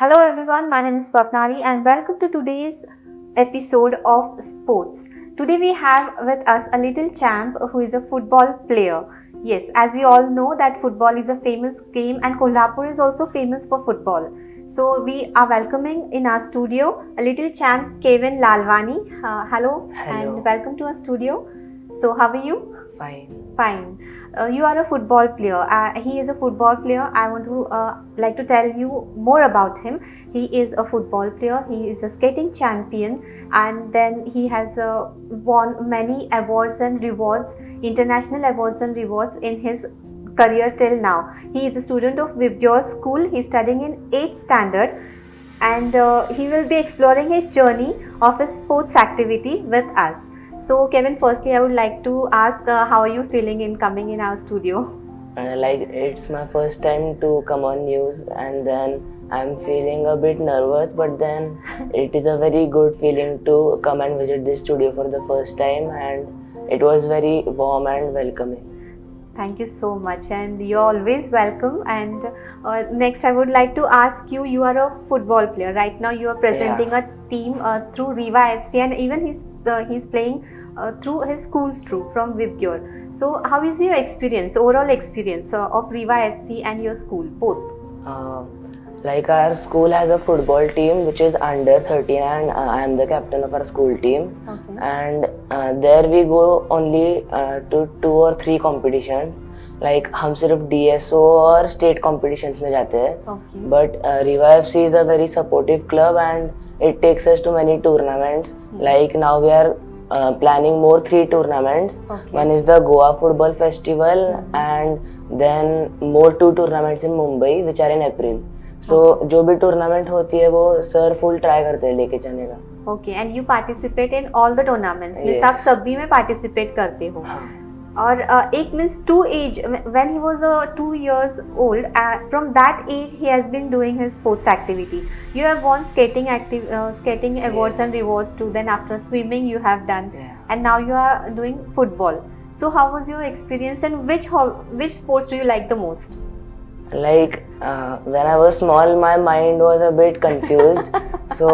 Hello everyone, my name is Swapnali and welcome to today's episode of Sports. Today we have with us a little champ who is a football player. Yes, as we all know that football is a famous game and Kolhapur is also famous for football. So we are welcoming in our studio a little champ Kevin Lalwani. Hello and Hello, welcome to our studio. So how are you? fine. Fine. You are a football player. He is a football player. I want to like to tell you more about him. He is a football player. He is a skating champion, and then he has won many awards and rewards, international awards and rewards in his career till now. He is a student of Vibgyor School. He is studying in 8th standard, and he will be exploring his journey of his sports activity with us. So, Kevin, firstly, I would like to ask how are you feeling in coming in our studio? Like it's my first time to come on news, and then I'm feeling a bit nervous, but then it is a very good feeling to come and visit this studio for the first time, and it was very warm and welcoming. Thank you so much, and you're always welcome. And next, I would like to ask you: you are a football player right now. You are presenting Yeah, a team through Riva FC, and even he's playing through his school's through from Vibgyor. So, how is your experience, overall experience of Riva FC and your school both? uh, like our school has a football team which is under 13, and I am the captain of our school team. Okay. And there we go only to 2 or 3 competitions. Like हम सिर्फ DSO और state competitions में जाते हैं. Okay. But Riva FC is a very supportive club and it takes us to many tournaments. Like now we are planning more 3 tournaments. Okay. One is the Goa Football Festival and then more 2 tournaments in Mumbai which are in April. So जो भी tournament होती है वो sir full try करते हैं लेके जाने का. Okay and you participate in all the tournaments means आप Yes. सभी में पार्टिसिपेट करते हो. हाँ. और एक means two as when he was 2 years old, from that age he has been doing his sports activity. You have won skating awards Yes. and rewards too, then after swimming you have done, Yeah. and now you are doing football. So how was your experience, and which sports do you like the most? Like when I was small my mind was a bit confused. So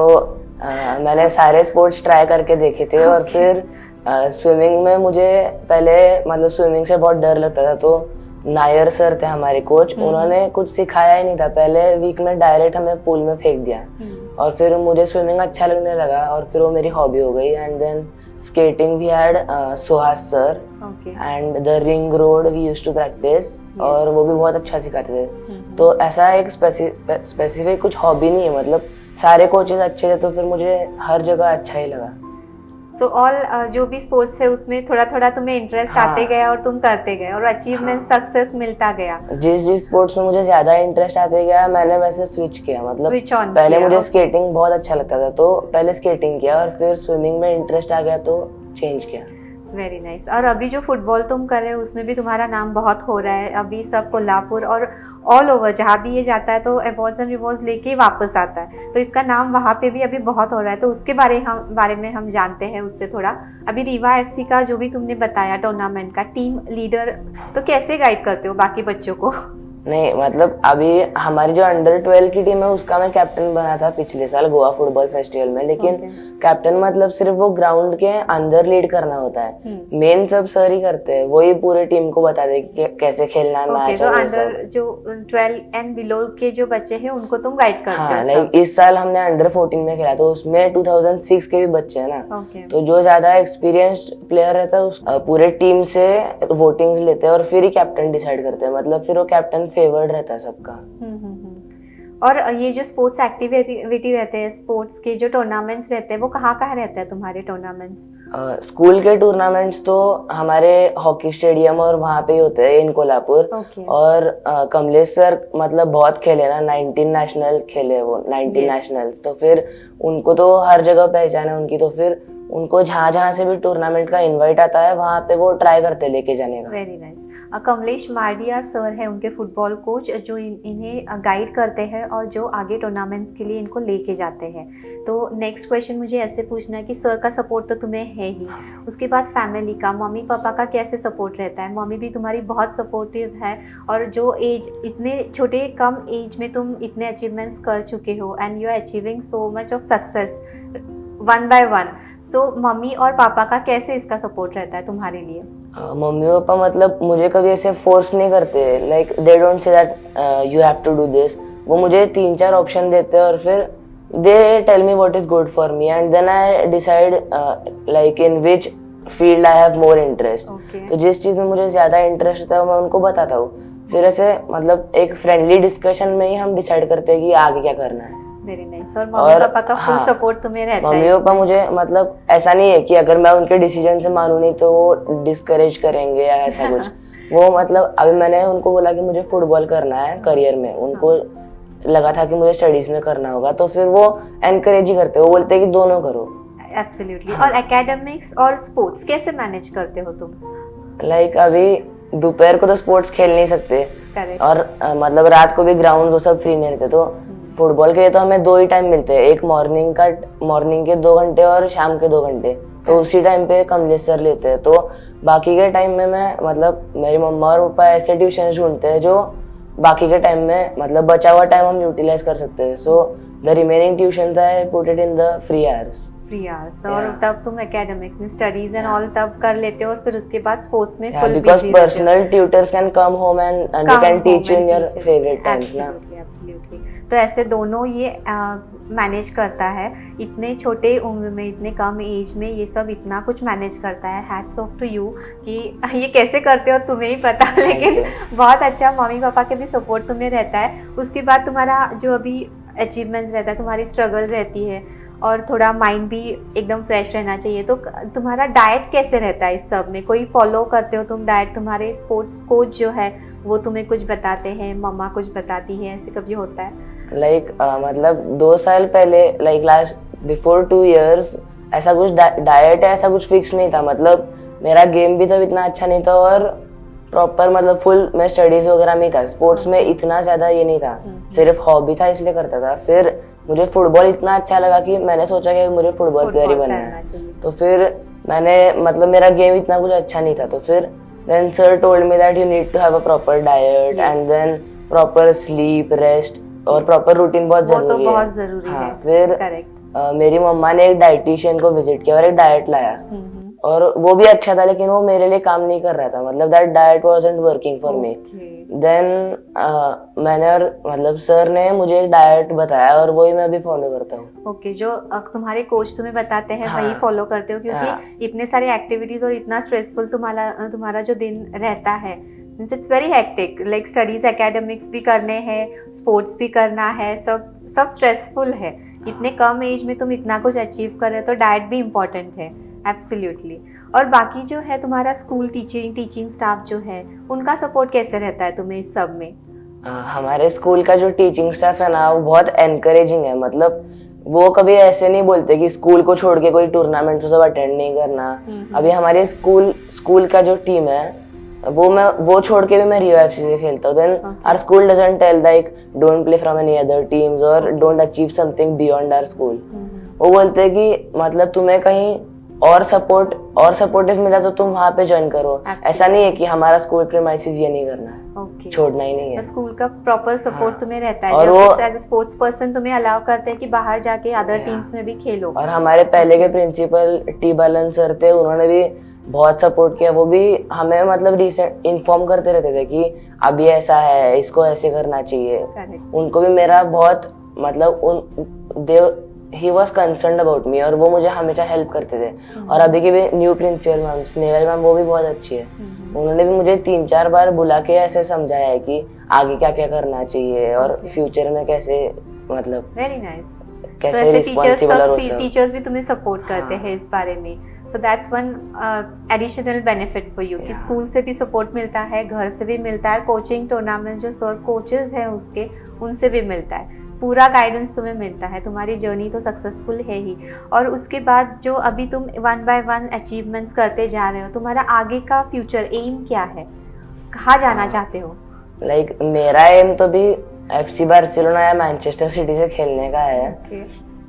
मैंने सारे sports try करके देखे थे. और फिर swimming में मुझे पहले मतलब स्विमिंग से बहुत डर लगता था. तो नायर सर थे हमारे कोच, उन्होंने कुछ सिखाया ही नहीं था. पहले वीक में डायरेक्ट हमें पूल में फेंक दिया. और फिर मुझे स्विमिंग अच्छा लगने लगा और फिर वो मेरी हॉबी हो गई. And then skating we had Suhas sir okay. And the ring road we used to practise. और वो भी बहुत अच्छा सिखाते थे. तो ऐसा एक स्पेसिफिक कुछ हॉबी नहीं है, मतलब सारे कोचेस अच्छे थे तो फिर मुझे हर जगह अच्छा ही लगा. सो ऑल जो भी स्पोर्ट्स है उसमें थोड़ा थोड़ा तुम्हें इंटरेस्ट हाँ. आते गया और तुम करते गए और अचीवमेंट सक्सेस मिलता गया. जिस स्पोर्ट्स में मुझे ज्यादा इंटरेस्ट आते गया मैंने वैसे स्विच किया. मतलब स्विच ऑन पहले किया. मुझे स्केटिंग बहुत अच्छा लगता था तो पहले स्केटिंग किया और फिर स्विमिंग में इंटरेस्ट आ गया तो चेंज किया. Very nice. और अभी जो फुटबॉल तुम कर रहे हो उसमें भी तुम्हारा नाम बहुत हो रहा है. अभी सब कोल्हापुर और ऑल ओवर जहाँ भी ये जाता है तो अवार्ड्स एंड रिवॉर्ड्स लेके वापस आता है, तो इसका नाम वहाँ पे भी अभी बहुत हो रहा है. तो उसके बारे में हम जानते हैं उससे थोड़ा. अभी रीवा एफसी का जो भी तुमने बताया टूर्नामेंट का टीम लीडर, तो कैसे गाइड करते हो बाकी बच्चों को? नहीं मतलब अभी हमारी जो अंडर 12 की टीम है उसका मैं कैप्टन बना था पिछले साल गोवा फुटबॉल फेस्टिवल में. लेकिन कैप्टन मतलब सिर्फ वो ग्राउंड के अंदर लीड करना होता है. मेन सब सर ही करते हैं, वही पूरे टीम को बता दे कि कैसे खेलना है मैच. तो अंडर जो 12 एंड बिलो के जो बच्चे हैं उनको तुम गाइड करते हो? हाँ, लाइक इस साल हमने अंडर 14 में खेला तो उसमें 2006 के भी बच्चे हैं ना. तो जो ज्यादा एक्सपीरियंस्ड प्लेयर रहता है उस पूरे टीम से वोटिंग लेते हैं और फिर ही कैप्टन डिसाइड करते हैं. मतलब फिर वो कैप्टन फेवर्ड रहता है सबका. और ये जो स्पोर्ट्स एक्टिविटी रहते हैं, स्पोर्ट्स के जो टूर्नामेंट्स रहते हैं वो कहाँ रहते हैं तुम्हारे टूर्नामेंट्स? स्कूल के टूर्नामेंट्स तो हमारे हॉकी स्टेडियम और वहाँ पे ही होते हैं इन कोल्हापुर. और कमलेश सर मतलब बहुत खेले ना, 19 नेशनल खेले वो, 19 नेशनल्स. तो फिर उनको तो हर जगह पहचान है उनकी. तो फिर उनको जहाँ जहाँ से भी टूर्नामेंट का इनवाइट आता है वहाँ पे वो ट्राई करते लेके जाने का. Very nice. Kamlesh Mardia sir है उनके फुटबॉल कोच, जो इन्हें गाइड करते हैं और जो आगे टूर्नामेंट्स के लिए इनको लेके जाते हैं। तो नेक्स्ट क्वेश्चन मुझे ऐसे पूछना है कि सर का सपोर्ट तो तुम्हें है ही, उसके बाद फैमिली का, मम्मी पापा का कैसे सपोर्ट रहता है? मम्मी भी तुम्हारी बहुत सपोर्टिव है, और जो एज, इतने छोटे कम एज में तुम इतने अचीवमेंट्स कर चुके हो and you are achieving so much of success one by one. So mummy और पापा का कैसे इसका सपोर्ट रहता है तुम्हारे लिए? मम्मी पापा मतलब मुझे कभी ऐसे फोर्स नहीं करते, like they don't say that you have to do this. वो मुझे 3-4 ऑप्शन देते हैं और फिर they tell me what is good for me and then I decide like in which field I have more interest. तो जिस चीज में मुझे ज्यादा इंटरेस्ट है मैं उनको बताता हूँ, फिर ऐसे मतलब एक फ्रेंडली डिस्कशन में ही हम डिसाइड करते हैं कि आगे क्या करना है। Very nice. और मम्मी पापा का फुल सपोर्ट तुम्हें रहता है? मम्मी पापा मुझे मतलब ऐसा नहीं है कि अगर मैं उनके डिसीजन से मानूं नहीं तो वो डिस्करेज करेंगे या ऐसा कुछ। वो मतलब अभी मैंने उनको बोला कि मुझे फुटबॉल करना है करियर में, उनको लगा था कि मुझे स्टडीज में करना होगा, तो फिर वो एनकरेज ही करते, वो बोलते हैं कि दोनों करो। एब्सोल्युटली। और एकेडमिक्स और स्पोर्ट्स कैसे मैनेज करते हो तुम? लाइक अभी दोपहर को तो स्पोर्ट्स खेल नहीं सकते, और मतलब रात को भी ग्राउंड वो सब फ्री नहीं रहते, तो फुटबॉल के लिए तो हमें 2 ही टाइम मिलते हैं, एक मॉर्निंग के 2 घंटे और शाम के 2 घंटे। तो उसी टाइम पे कमलेश सर लेते हैं, तो बाकी के टाइम में मैं मतलब मेरी मम्मा और पापा ऐसे ट्यूशन ढूंढते हैं जो बाकी के टाइम में मतलब बचा हुआ टाइम हम यूटिलाइज कर सकते हैं। So the remaining tuitions I put it in the free hours. और तब तुम एकेडमिक्स में स्टडीज एंड ऑल तब कर लेते हो, और फिर उसके बाद स्पोर्ट्स में full because personal tutors can come home and they can teach you in your favourite times ना। एब्सोल्युटली। तो ऐसे दोनों ये मैनेज करता है, इतने छोटे उम्र में, इतने कम एज में ये सब इतना कुछ मैनेज करता है। हैट्स ऑफ टू यू कि ये कैसे करते हो तुम्हें ही पता, लेकिन बहुत अच्छा मम्मी पापा के भी सपोर्ट तुम्हें रहता है। उसके बाद तुम्हारा जो अभी अचीवमेंट रहता है, तुम्हारी स्ट्रगल रहती है, और थोड़ा माइंड भी एकदम फ्रेश रहना चाहिए। तो तुम्हारा डाइट कैसे रहता है इस सब में? कोई फॉलो करते हो तुम डाइट? तुम्हारे स्पोर्ट्स कोच जो है वो तुम्हें कुछ बताते हैं, मम्मा कुछ बताती है, ऐसे कभी होता है? लाइक मतलब 2 साल पहले, लाइक लास्ट बिफोर 2 years ऐसा कुछ डाइट है ऐसा कुछ फिक्स नहीं था। मतलब मेरा गेम भी तब इतना अच्छा नहीं था, और प्रॉपर मतलब फुल मैं स्टडीज वगैरह में था, स्पोर्ट्स में इतना ज्यादा ये नहीं था, सिर्फ हॉबी था इसलिए करता था। फिर मुझे फुटबॉल इतना अच्छा लगा कि मैंने सोचा कि मुझे फुटबॉल प्लेयर ही बनना है। तो फिर मैंने मतलब मेरा गेम इतना कुछ अच्छा नहीं था, तो फिर then sir told me that you need to have a proper diet and then proper sleep, rest और प्रॉपर रूटीन बहुत जरूरी है। बहुत जरूरी है। फिर मेरी मम्मा ने एक डाइटिशियन को विजिट किया और एक डाइट लाया, और वो भी अच्छा था, लेकिन वो मेरे लिए काम नहीं कर रहा था, मतलब that diet wasn't working for me. Then मैंने और मतलब सर ने मुझे एक डाइट बताया और वही मैं अभी फॉलो करता हूँ। ओके, जो तुम्हारे कोच तुम्हें बताते हैं वही फॉलो करते हो, क्योंकि इतने सारे एक्टिविटीज और इतना स्ट्रेसफुल तुम्हारा जो दिन रहता है, it's very hectic, like studies, academics भी करने हैं, स्पोर्ट्स भी करना है, सब स्ट्रेसफुल है। इतने कम एज में तुम इतना कुछ अचीव कर रहे हो, तो डाइट भी इम्पोर्टेंट है। एब्सोल्युटली। और बाकी जो है तुम्हारा स्कूल टीचिंग स्टाफ जो है, उनका सपोर्ट कैसे रहता है तुम्हें इस सब में? हमारे स्कूल का जो टीचिंग स्टाफ है ना, वो बहुत एनकरेजिंग है। मतलब वो कभी ऐसे नहीं बोलते कि स्कूल को छोड़ के कोई टूर्नामेंट सब अटेंड नहीं करना। अभी हमारे स्कूल का जो टीम है वो छोड़ के भी मैं रियो एफसी से खेलता हूँ। Then our school doesn't tell like don't play from any other teams और don't achieve something beyond our school. वो बोलते हैं कि मतलब तुम्हें कहीं और सपोर्टिव मिला तो तुम वहाँ पे ज्वाइन करो। ऐसा नहीं है कि हमारा स्कूल प्रीमाइसेस ये नहीं करना है, छोड़ना ही नहीं है। तो स्कूल का प्रॉपर सपोर्ट तुम्हें रहता है, और वो एज अ स्पोर्ट्स पर्सन तुम्हें अलाउ करते हैं कि बाहर जाके अदर टीम्स में भी खेलो। और हमारे पहले के प्रिंसिपल टी बालन सर थे, उन्होंने भी बहुत सपोर्ट किया। वो भी हमें मतलब रिसेंट इन्फॉर्म करते रहते थे कि अभी ऐसा है, इसको ऐसे करना चाहिए। उनको भी मेरा बहुत मतलब he was concerned about me, और वो मुझे हमेशा हेल्प करते थे। और अभी की भी new principal ma'am Snehal ma'am, वो भी बहुत अच्छी है। उन्होंने भी मुझे 3-4 बार बुला के ऐसे समझाया है कि आगे क्या क्या करना चाहिए और फ्यूचर में कैसे मतलब वेरी नाइस कैसे रिस्पॉन्सिबल और टीचर्स भी तुम्हें सपोर्ट करते हैं इस बारे में। So that's one additional benefit for you कि स्कूल से भी सपोर्ट मिलता है, घर से भी मिलता है, कोचिंग टूर्नामेंट जो सर कोचेस हैं उसके उनसे भी मिलता है, पूरा गाइडेंस तुम्हें मिलता है। तुम्हारी जर्नी तो सक्सेसफुल है ही। और उसके बाद जो अभी तुम 1 by 1 अचीवमेंट्स करते जा रहे हो, तुम्हारा आगे का फ्यूचर एम क्या है? कहाँ जाना चाहते हो? लाइक मेरा एम तो भी FC बार्सिलोना या मैनचेस्टर सिटी से खेलने का है। Okay.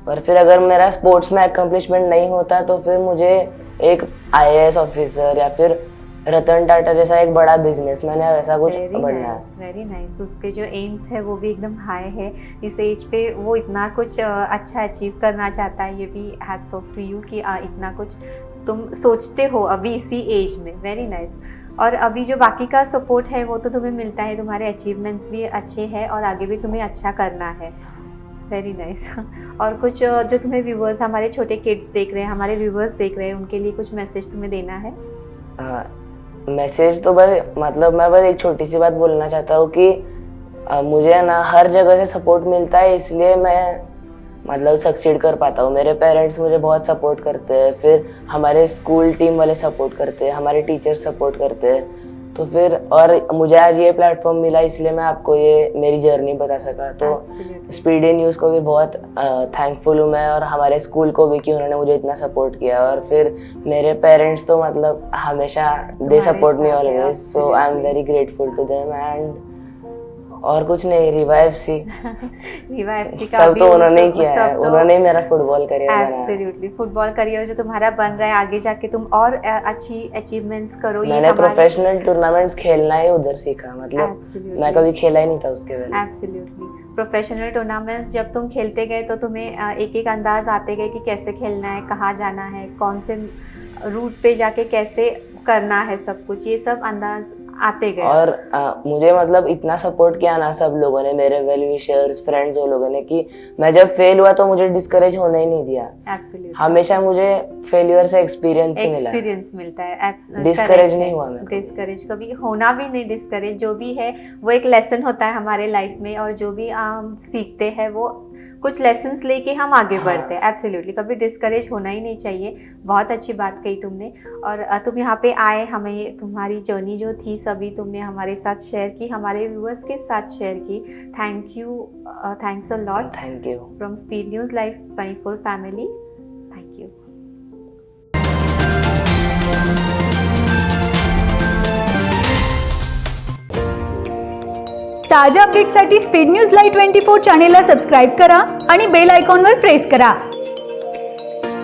और फिर अगर मेरा स्पोर्ट्स में अकम्पलिशमेंट नहीं होता तो फिर मुझे एक IAS ऑफिसर या फिर रतन टाटा जैसा एक बड़ा बिजनेसमैन या वैसा कुछ बनना है। Very nice. उसके जो एम्स है वो भी एकदम हाई है। इस एज पे वो इतना कुछ अच्छा अचीव करना चाहता है, ये भी हैट्स ऑफ टू यू कि इतना कुछ तुम सोचते हो अभी इसी एज में। Very nice. और अभी जो बाकी का सपोर्ट है वो तो तुम्हें मिलता है, तुम्हारे अचीवमेंट्स भी अच्छे हैं और आगे भी तुम्हें अच्छा करना है। Very nice. और कुछ जो तुम्हें व्यूवर्स, हमारे छोटे किड्स देख रहे हैं, हमारे व्यूवर्स देख रहे हैं, उनके लिए कुछ मैसेज तुम्हें देना है? मैसेज तो बस मतलब मैं बस एक छोटी सी बात बोलना चाहता हूँ कि मुझे ना हर जगह से सपोर्ट मिलता है, इसलिए मैं मतलब सक्सीड कर पाता हूँ। मेरे पेरेंट्स मुझे बहुत सपोर्ट करते हैं, फिर हमारे स्कूल टीम वाले सपोर्ट करते हैं, हमारे टीचर्स सपोर्ट करते हैं। तो फिर और मुझे आज ये प्लेटफॉर्म मिला, इसलिए मैं आपको ये मेरी जर्नी बता सका। तो स्पीडी न्यूज़ को भी बहुत थैंकफुल हूँ मैं, और हमारे स्कूल को भी कि उन्होंने मुझे इतना सपोर्ट किया। और फिर मेरे पेरेंट्स तो मतलब हमेशा they support me always, so I am very grateful to them. And और कुछ नहीं, रिवाइव सी सब तो उन्होंने ही किया है, उन्होंने ही मेरा फुटबॉल करियर बनाया। एब्सोल्युटली। फुटबॉल करियर जो तुम्हारा बन रहा है, आगे जाके तुम और अच्छी अचीवमेंट्स करो। मैंने प्रोफेशनल टूर्नामेंट्स खेलना ही उधर सीखा, मतलब मैं कभी खेला ही नहीं था उसके पहले। एब्सोल्युटली। प्रोफेशनल टूर्नामेंट्स जब तुम खेलते गए तो तुम्हें एक एक अंदाज आते गए कि कैसे खेलना है, कहाँ जाना है, कौन से रूट पे जाके कैसे करना है, सब कुछ ये सब अंदाज आते गए। और मुझे मतलब इतना सपोर्ट किया ना सब लोगों ने, मेरे वेल विशर्स, फ्रेंड्स, वो लोगों ने, कि मैं जब फेल हुआ तो मुझे डिस्करेज होने ही नहीं दिया। Absolutely. हमेशा मुझे फेलियर से एक्सपीरियंस मिलता है। डिस्करेज नहीं हुआ मैं। डिस्करेज कभी होना भी नहीं। डिस्करेज जो भी है वो एक लेसन होता है हमारे लाइफ में, और जो भी हम सीखते हैं वो कुछ लेसन्स लेके हम आगे बढ़ते हैं। एब्सोल्युटली। कभी डिस्करेज होना ही नहीं चाहिए। बहुत अच्छी बात कही तुमने। और तुम यहाँ पे आए, हमें तुम्हारी जर्नी जो थी सभी तुमने हमारे साथ शेयर की, हमारे व्यूअर्स के साथ शेयर की। Thank you, thanks a lot. Thank you from speed news live 24 family. Thank you. ताज्या अपडेट्ससाठी स्पीड न्यूज लाईव्ह 24 चॅनेलला सबस्क्राईब करा आणि बेल आयकॉनवर प्रेस करा.